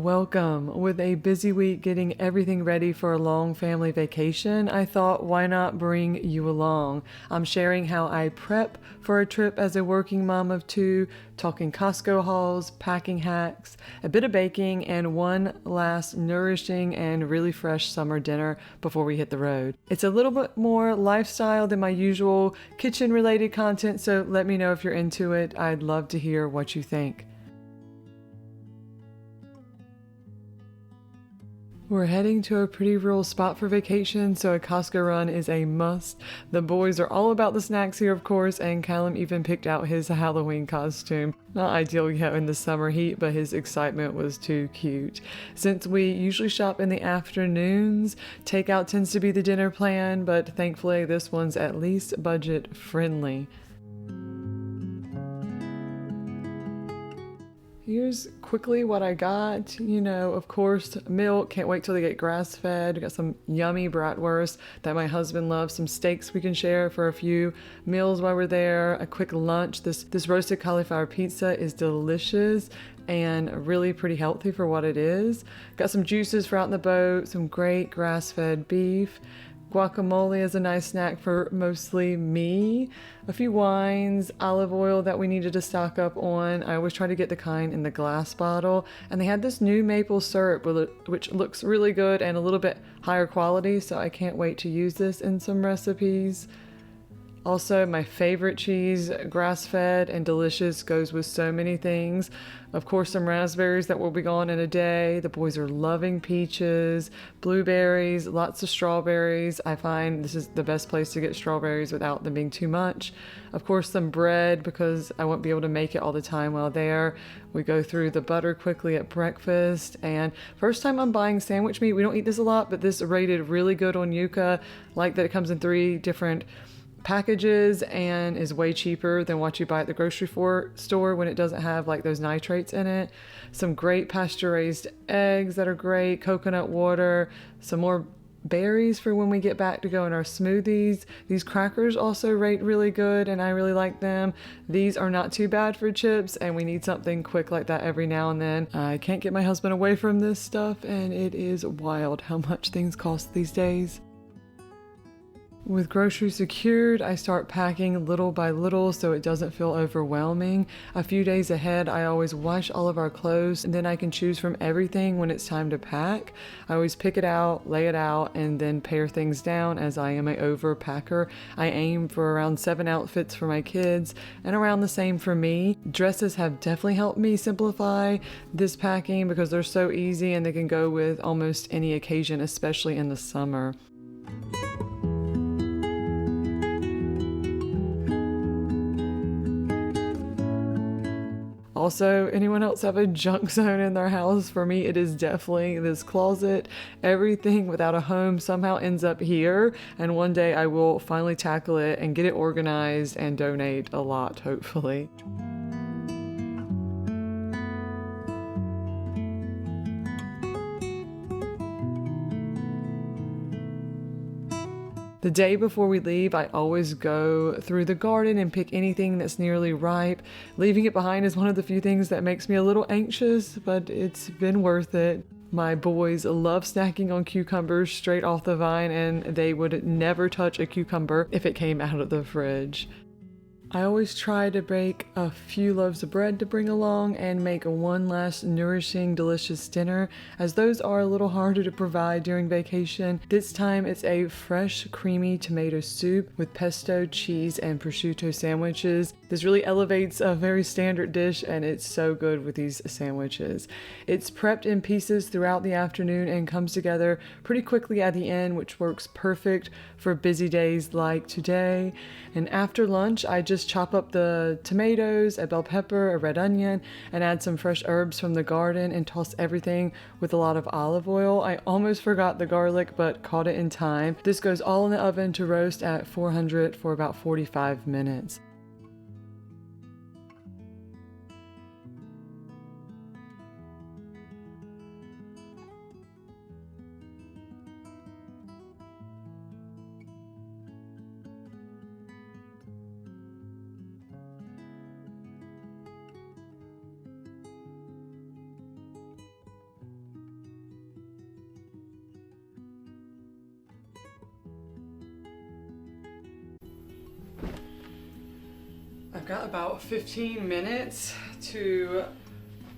Welcome. With a busy week getting everything ready for a long family vacation, I thought, why not bring you along? I'm sharing how I prep for a trip as a working mom of two, talking Costco hauls, packing hacks, a bit of baking, and one last nourishing and really fresh summer dinner before we hit the road. It's a little bit more lifestyle than my usual kitchen-related content, so let me know if you're into it. I'd love to hear what you think. We're heading to a pretty rural spot for vacation, so a Costco run is a must. The boys are all about the snacks here, of course, and Callum even picked out his Halloween costume. Not ideal yet in the summer heat, but his excitement was too cute. Since we usually shop in the afternoons, takeout tends to be the dinner plan, but thankfully this one's at least budget friendly. Here's quickly what I got. Of course, milk. Can't wait till they get grass-fed. Got some yummy bratwurst that my husband loves. Some steaks we can share for a few meals while we're there. A quick lunch. This roasted cauliflower pizza is delicious and really pretty healthy for what it is. Got some juices for out in the boat. Some great grass-fed beef. Guacamole is a nice snack for mostly me. A few wines, olive oil that we needed to stock up on. I always try to get the kind in the glass bottle. And they had this new maple syrup which looks really good and a little bit higher quality, so I can't wait to use this in some recipes. Also, my favorite cheese, grass-fed and delicious, goes with so many things. Of course, some raspberries that will be gone in a day. The boys are loving peaches, blueberries, lots of strawberries. I find this is the best place to get strawberries without them being too much. Of course, some bread because I won't be able to make it all the time while there. We go through the butter quickly at breakfast. And first time I'm buying sandwich meat. We don't eat this a lot, but this rated really good on Yuka. Like that it comes in 3 different packages and is way cheaper than what you buy at the grocery store when it doesn't have like those nitrates in it. Some great pasture-raised eggs that are great, coconut water, some more berries for when we get back to go in our smoothies. These crackers also rate really good and I really like them. These are not too bad for chips and we need something quick like that every now and then. I can't get my husband away from this stuff and it is wild how much things cost these days. With groceries secured, I start packing little by little so it doesn't feel overwhelming. A few days ahead, I always wash all of our clothes and then I can choose from everything when it's time to pack. I always pick it out, lay it out, and then pare things down as I am an overpacker. I aim for around 7 outfits for my kids and around the same for me. Dresses have definitely helped me simplify this packing because they're so easy and they can go with almost any occasion, especially in the summer. Also, anyone else have a junk zone in their house? For me, it is definitely this closet. Everything without a home somehow ends up here, and one day I will finally tackle it and get it organized and donate a lot, hopefully. The day before we leave, I always go through the garden and pick anything that's nearly ripe. Leaving it behind is one of the few things that makes me a little anxious, but it's been worth it. My boys love snacking on cucumbers straight off the vine, and they would never touch a cucumber if it came out of the fridge. I always try to bake a few loaves of bread to bring along and make one last nourishing, delicious dinner, as those are a little harder to provide during vacation. This time it's a fresh, creamy tomato soup with pesto, cheese, and prosciutto sandwiches. This really elevates a very standard dish and it's so good with these sandwiches. It's prepped in pieces throughout the afternoon and comes together pretty quickly at the end, which works perfect for busy days like today. And after lunch, I just chop up the tomatoes, a bell pepper, a red onion, and add some fresh herbs from the garden and toss everything with a lot of olive oil. I almost forgot the garlic, but caught it in time. This goes all in the oven to roast at 400 for about 45 minutes. I've got about 15 minutes to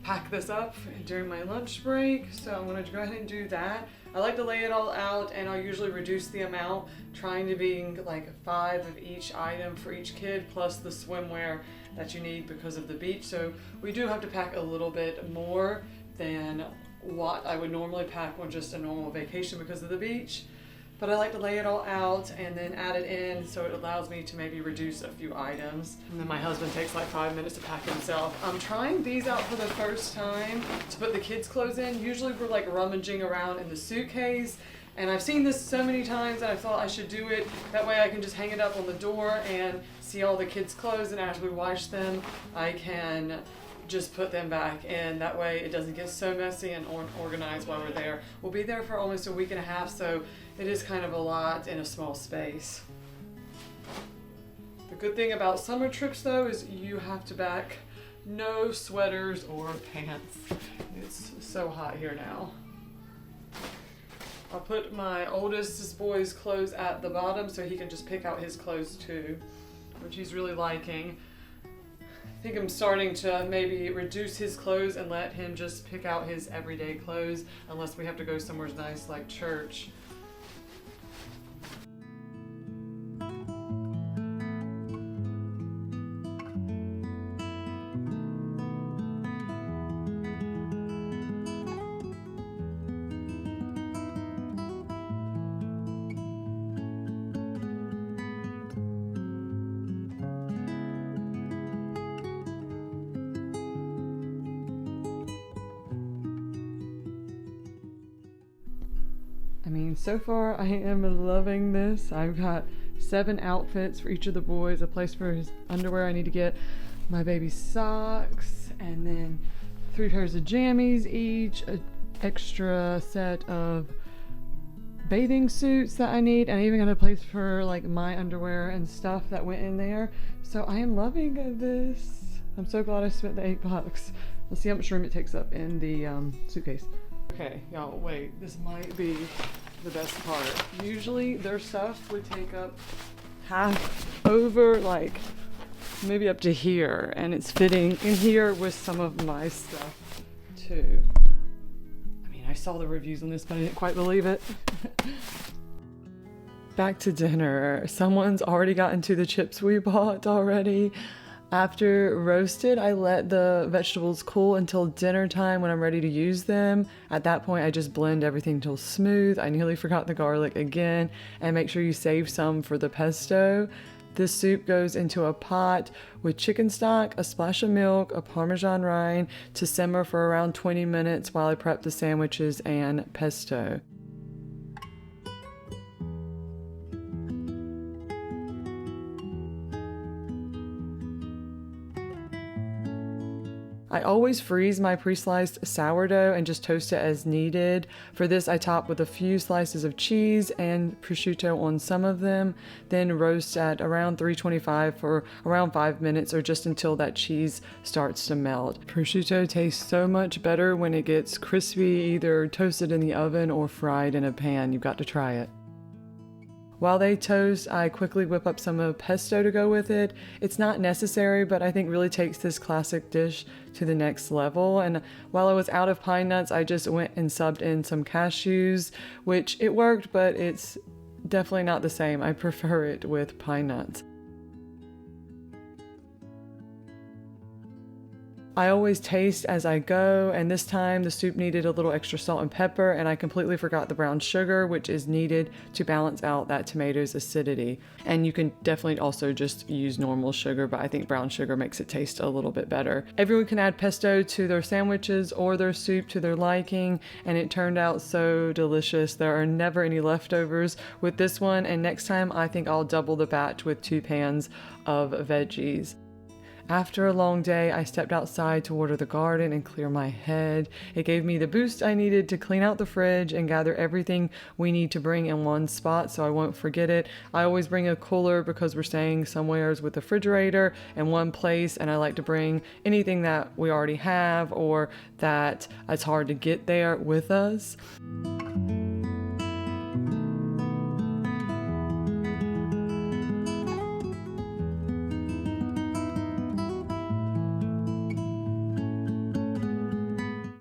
pack this up during my lunch break, so I'm gonna go ahead and do that. I like to lay it all out, and I'll usually reduce the amount, trying to be like 5 of each item for each kid, plus the swimwear that you need because of the beach. So we do have to pack a little bit more than what I would normally pack on just a normal vacation because of the beach. But I like to lay it all out and then add it in, so it allows me to maybe reduce a few items. And then my husband takes like 5 minutes to pack himself. I'm trying these out for the first time to put the kids' clothes in. Usually we're like rummaging around in the suitcase, and I've seen this so many times that I thought I should do it. That way I can just hang it up on the door and see all the kids' clothes, and as we wash them, I can just put them back in. That way it doesn't get so messy and unorganized while we're there. We'll be there for almost a week and a half, so it is kind of a lot in a small space. The good thing about summer trips though is you have to pack no sweaters or pants. It's so hot here now. I'll put my oldest boy's clothes at the bottom so he can just pick out his clothes too, which he's really liking. I think I'm starting to maybe reduce his clothes and let him just pick out his everyday clothes unless we have to go somewhere nice like church. I mean, so far I am loving this. I've got 7 outfits for each of the boys, a place for his underwear. I need to get my baby's socks, and then 3 pairs of jammies each, an extra set of bathing suits that I need, and I even got a place for like my underwear and stuff that went in there. So I am loving this. I'm so glad I spent the $8. Let's see how much room it takes up in the suitcase. Okay, y'all, wait, this might be the best part. Usually their stuff would take up half over, like maybe up to here, and it's fitting in here with some of my stuff too. I mean, I saw the reviews on this, but I didn't quite believe it. Back to dinner. Someone's already gotten to the chips we bought already. After roasted, I let the vegetables cool until dinner time when I'm ready to use them. At that point, I just blend everything till smooth. I nearly forgot the garlic again, and make sure you save some for the pesto. This soup goes into a pot with chicken stock, a splash of milk, a Parmesan rind to simmer for around 20 minutes while I prep the sandwiches and pesto. I always freeze my pre-sliced sourdough and just toast it as needed. For this, I top with a few slices of cheese and prosciutto on some of them, then roast at around 325 for around 5 minutes or just until that cheese starts to melt. Prosciutto tastes so much better when it gets crispy, either toasted in the oven or fried in a pan. You've got to try it. While they toast, I quickly whip up some of pesto to go with it. It's not necessary, but I think really takes this classic dish to the next level. And while I was out of pine nuts, I just went and subbed in some cashews, which it worked, but it's definitely not the same. I prefer it with pine nuts. I always taste as I go, and this time the soup needed a little extra salt and pepper, and I completely forgot the brown sugar, which is needed to balance out that tomato's acidity. And you can definitely also just use normal sugar, but I think brown sugar makes it taste a little bit better. Everyone can add pesto to their sandwiches or their soup to their liking, and it turned out so delicious. There are never any leftovers with this one, and next time I think I'll double the batch with 2 pans of veggies. After a long day, I stepped outside to water the garden and clear my head. It gave me the boost I needed to clean out the fridge and gather everything we need to bring in one spot so I won't forget it. I always bring a cooler because we're staying somewhere with a refrigerator in one place, and I like to bring anything that we already have or that it's hard to get there with us.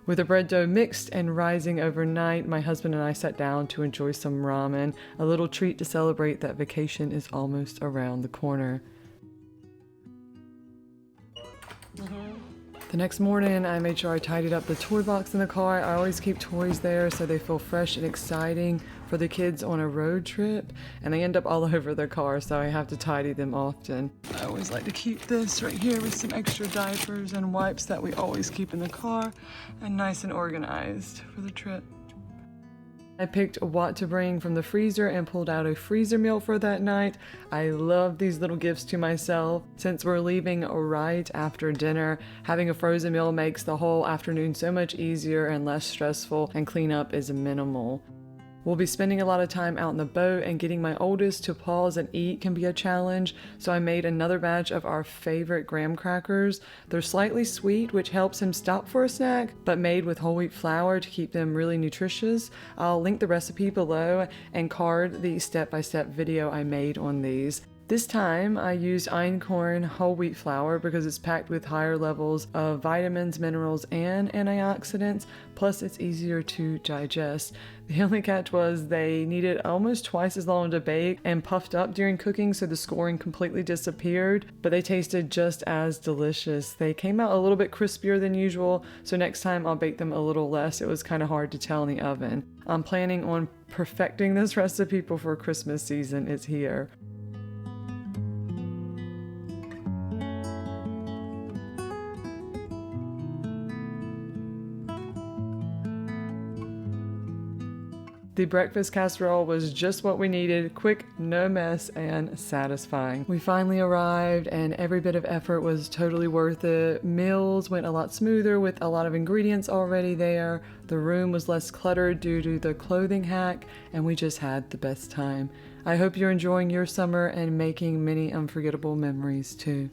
With the bread dough mixed and rising overnight, my husband and I sat down to enjoy some ramen, a little treat to celebrate that vacation is almost around the corner. The next morning, I made sure I tidied up the toy box in the car. I always keep toys there so they feel fresh and exciting for the kids on a road trip, and they end up all over the car, so I have to tidy them often. I always like to keep this right here with some extra diapers and wipes that we always keep in the car, and nice and organized for the trip. I picked what to bring from the freezer and pulled out a freezer meal for that night. I love these little gifts to myself. Since we're leaving right after dinner, having a frozen meal makes the whole afternoon so much easier and less stressful, and cleanup is minimal. We'll be spending a lot of time out in the boat, and getting my oldest to pause and eat can be a challenge, so I made another batch of our favorite graham crackers. They're slightly sweet, which helps him stop for a snack, but made with whole wheat flour to keep them really nutritious. I'll link the recipe below and card the step-by-step video I made on these. This time I used einkorn whole wheat flour because it's packed with higher levels of vitamins, minerals, and antioxidants, plus it's easier to digest. The only catch was they needed almost twice as long to bake and puffed up during cooking, so the scoring completely disappeared, but they tasted just as delicious. They came out a little bit crispier than usual, so next time I'll bake them a little less. It was kind of hard to tell in the oven. I'm planning on perfecting this recipe before Christmas season is here. The breakfast casserole was just what we needed, quick, no mess, and satisfying. We finally arrived, and every bit of effort was totally worth it. Meals went a lot smoother with a lot of ingredients already there. The room was less cluttered due to the clothing hack, and we just had the best time. I hope you're enjoying your summer and making many unforgettable memories too.